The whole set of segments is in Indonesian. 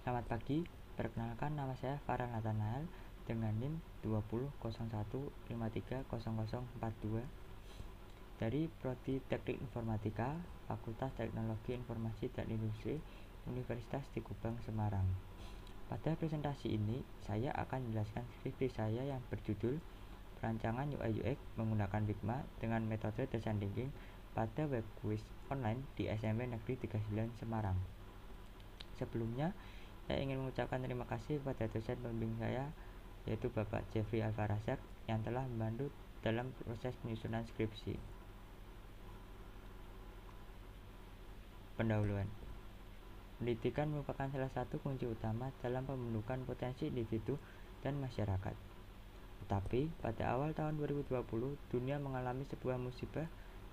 Selamat pagi, perkenalkan nama saya Farhan Nathanael dengan NIM 20.01530042 dari Prodi Teknik Informatika, Fakultas Teknologi Informasi dan Industri, Universitas Di Kubang, Semarang. Pada presentasi ini, saya akan menjelaskan skripsi saya yang berjudul Perancangan UI UX menggunakan Figma dengan metode design thinking pada web quiz online di SMP Negeri 39 Semarang. Sebelumnya, saya ingin mengucapkan terima kasih pada dosen pembimbing saya, yaitu Bapak Jeffrey Alfarazak, yang telah membantu dalam proses penyusunan skripsi. Pendahuluan. Pendidikan merupakan salah satu kunci utama dalam pembentukan potensi individu dan masyarakat. Tetapi, pada awal tahun 2020, dunia mengalami sebuah musibah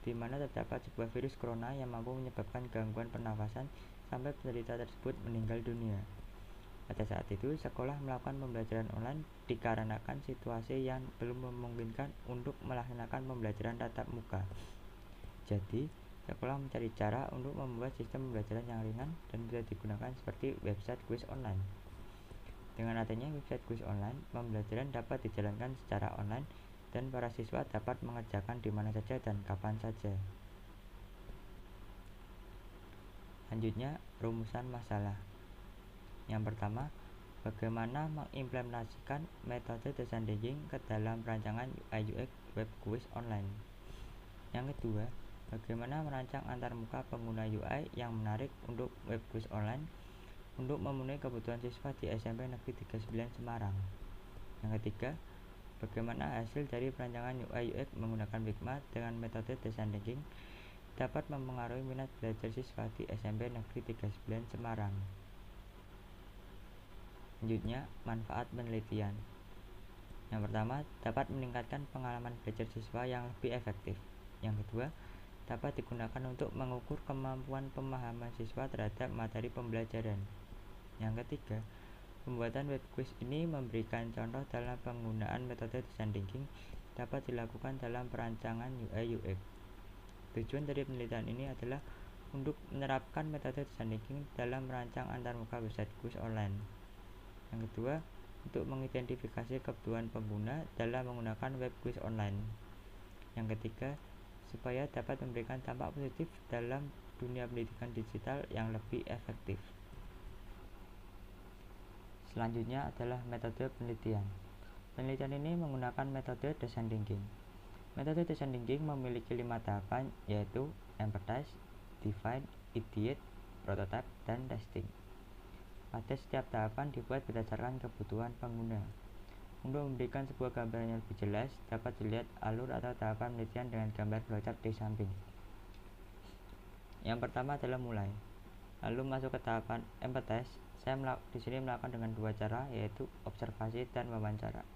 di mana terdapat sebuah virus corona yang mampu menyebabkan gangguan pernafasan sampai penderita tersebut meninggal dunia. Pada saat itu, sekolah melakukan pembelajaran online dikarenakan situasi yang belum memungkinkan untuk melaksanakan pembelajaran tatap muka. Jadi, sekolah mencari cara untuk membuat sistem pembelajaran yang ringan dan bisa digunakan seperti website quiz online. Dengan adanya website quiz online, pembelajaran dapat dijalankan secara online dan para siswa dapat mengerjakan di mana saja dan kapan saja. Selanjutnya, rumusan masalah. Yang pertama, bagaimana mengimplementasikan metode design thinking ke dalam perancangan UI UX web quiz online. Yang kedua, bagaimana merancang antarmuka pengguna UI yang menarik untuk web quiz online untuk memenuhi kebutuhan siswa di SMP Negeri 39 Semarang. Yang ketiga, bagaimana hasil dari perancangan UI UX menggunakan Figma dengan metode design thinking dapat mempengaruhi minat belajar siswa di SMP Negeri 39 Semarang. Selanjutnya, manfaat penelitian. Yang pertama, dapat meningkatkan pengalaman belajar siswa yang lebih efektif. Yang kedua, dapat digunakan untuk mengukur kemampuan pemahaman siswa terhadap materi pembelajaran. Yang ketiga, pembuatan web quiz ini memberikan contoh dalam penggunaan metode design thinking dapat dilakukan dalam perancangan UI UX. Tujuan dari penelitian ini adalah untuk menerapkan metode design thinking dalam merancang antarmuka website quiz online. Yang kedua, untuk mengidentifikasi kebutuhan pengguna dalam menggunakan web quiz online. Yang ketiga, supaya dapat memberikan dampak positif dalam dunia pendidikan digital yang lebih efektif. Selanjutnya adalah metode penelitian. Penelitian ini menggunakan metode design thinking. Metode design thinking memiliki 5 tahapan, yaitu empathize, define, ideate, prototype, dan testing. Pada setiap tahapan dibuat berdasarkan kebutuhan pengguna. Untuk memberikan sebuah gambaran yang lebih jelas, dapat dilihat alur atau tahapan penelitian dengan gambar flowchart di samping. Yang pertama adalah mulai. Lalu masuk ke tahapan empathize. Saya di sini melakukan dengan dua cara, yaitu observasi dan wawancara.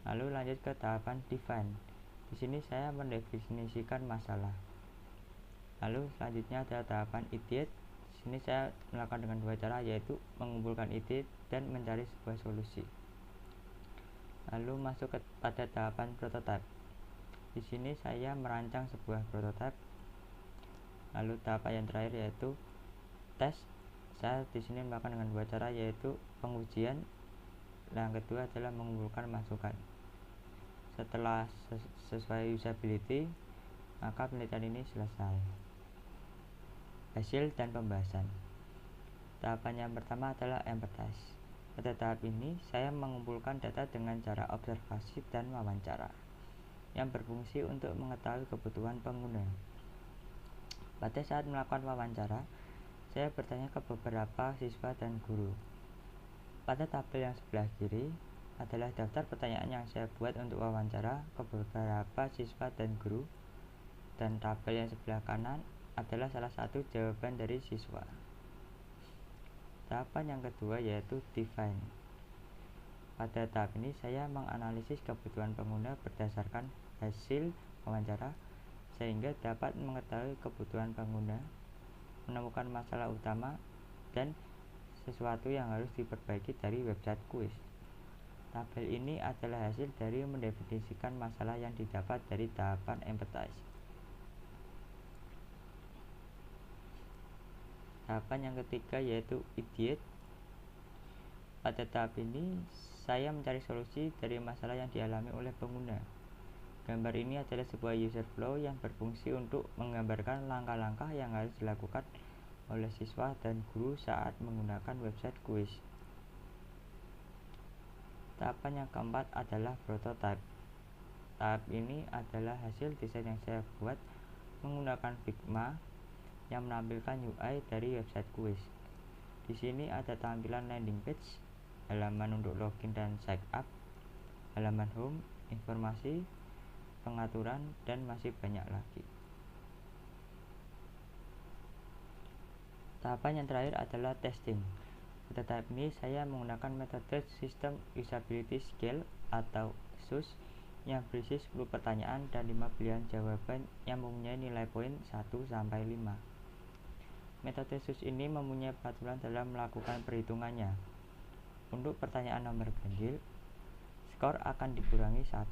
Lalu lanjut ke tahapan define. Di sini saya mendefinisikan masalah. Lalu selanjutnya adalah tahapan ideate. Di sini saya melakukan dengan dua cara, yaitu mengumpulkan ide dan mencari sebuah solusi. Lalu masuk pada tahapan prototype. Di sini saya merancang sebuah prototype. Lalu tahapan yang terakhir yaitu tes. Saya di sini melakukan dengan dua cara, yaitu pengujian. Yang kedua adalah mengumpulkan masukan. Setelah sesuai usability, maka penelitian ini selesai. Hasil dan pembahasan. Tahapan yang pertama adalah empathize. Pada tahap ini, saya mengumpulkan data dengan cara observasi dan wawancara yang berfungsi untuk mengetahui kebutuhan pengguna. Pada saat melakukan wawancara, saya bertanya ke beberapa siswa dan guru. Pada tabel yang sebelah kiri adalah daftar pertanyaan yang saya buat untuk wawancara ke beberapa siswa dan guru, dan tabel yang sebelah kanan adalah salah satu jawaban dari siswa. Tahapan yang kedua yaitu define. Pada tahap ini saya menganalisis kebutuhan pengguna berdasarkan hasil wawancara sehingga dapat mengetahui kebutuhan pengguna, menemukan masalah utama, dan sesuatu yang harus diperbaiki dari website quiz. Tabel ini adalah hasil dari mendefinisikan masalah yang didapat dari tahapan empathize. Tahapan yang ketiga yaitu ideate. Pada tahap ini, saya mencari solusi dari masalah yang dialami oleh pengguna. Gambar ini adalah sebuah user flow yang berfungsi untuk menggambarkan langkah-langkah yang harus dilakukan oleh siswa dan guru saat menggunakan website kuis. Tahapan yang keempat adalah prototype. Tahap ini adalah hasil desain yang saya buat menggunakan Figma yang menampilkan UI dari website kuis. Di sini ada tampilan landing page, halaman untuk login dan sign up, halaman home, informasi, pengaturan, dan masih banyak lagi. Tahapan yang terakhir adalah testing. Pada tahap ini saya menggunakan metode System Usability Scale atau SUS yang berisi 10 pertanyaan dan 5 pilihan jawaban yang mempunyai nilai poin 1-5. Metode SUS ini mempunyai peraturan dalam melakukan perhitungannya. Untuk pertanyaan nomor ganjil, skor akan dikurangi 1.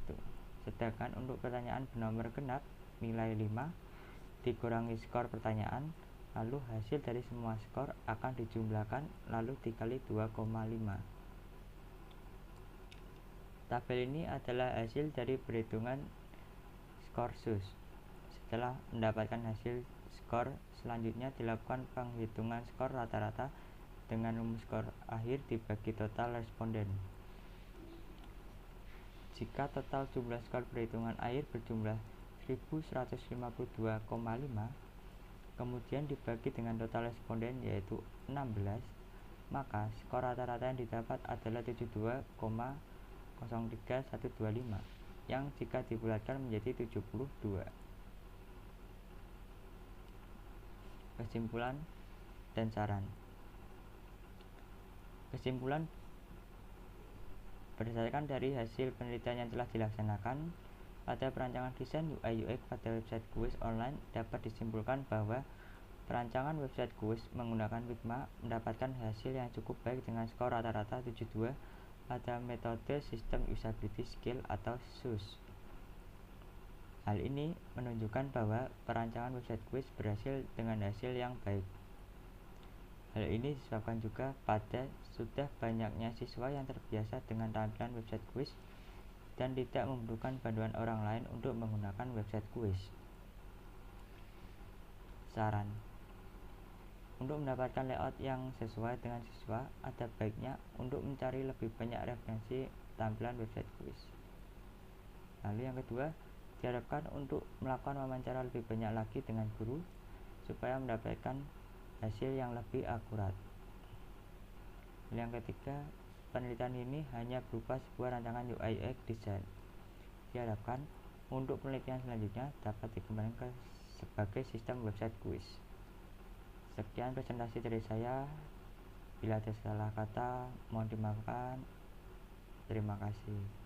Sedangkan untuk pertanyaan bernomor genap, nilai 5 dikurangi skor pertanyaan, lalu hasil dari semua skor akan dijumlahkan lalu dikali 2,5. Tabel ini adalah hasil dari perhitungan skor SUS. Setelah mendapatkan hasil skor, selanjutnya dilakukan penghitungan skor rata-rata dengan rumus skor akhir dibagi total responden. Jika total jumlah skor perhitungan akhir berjumlah 1152,5, kemudian dibagi dengan total responden yaitu 16, maka skor rata-rata yang didapat adalah 72,03125 yang jika dibulatkan menjadi 72. Kesimpulan dan saran. Kesimpulan: berdasarkan dari hasil penelitian yang telah dilaksanakan pada perancangan desain UI UX pada website kuis online, dapat disimpulkan bahwa perancangan website kuis menggunakan Figma mendapatkan hasil yang cukup baik dengan skor rata-rata 72 pada metode System Usability Scale atau SUS. Hal ini menunjukkan bahwa perancangan website kuis berhasil dengan hasil yang baik. Hal ini disebabkan juga pada sudah banyaknya siswa yang terbiasa dengan tampilan website kuis dan tidak membutuhkan bantuan orang lain untuk menggunakan website kuis. Saran: untuk mendapatkan layout yang sesuai dengan siswa, ada baiknya untuk mencari lebih banyak referensi tampilan website kuis. Lalu yang kedua, diharapkan untuk melakukan wawancara lebih banyak lagi dengan guru supaya mendapatkan hasil yang lebih akurat. Yang ketiga, penelitian ini hanya berupa sebuah rancangan UI UX design. Diharapkan untuk penelitian selanjutnya dapat dikembangkan sebagai sistem website kuis. Sekian presentasi dari saya. Bila ada salah kata, mohon dimaafkan. Terima kasih.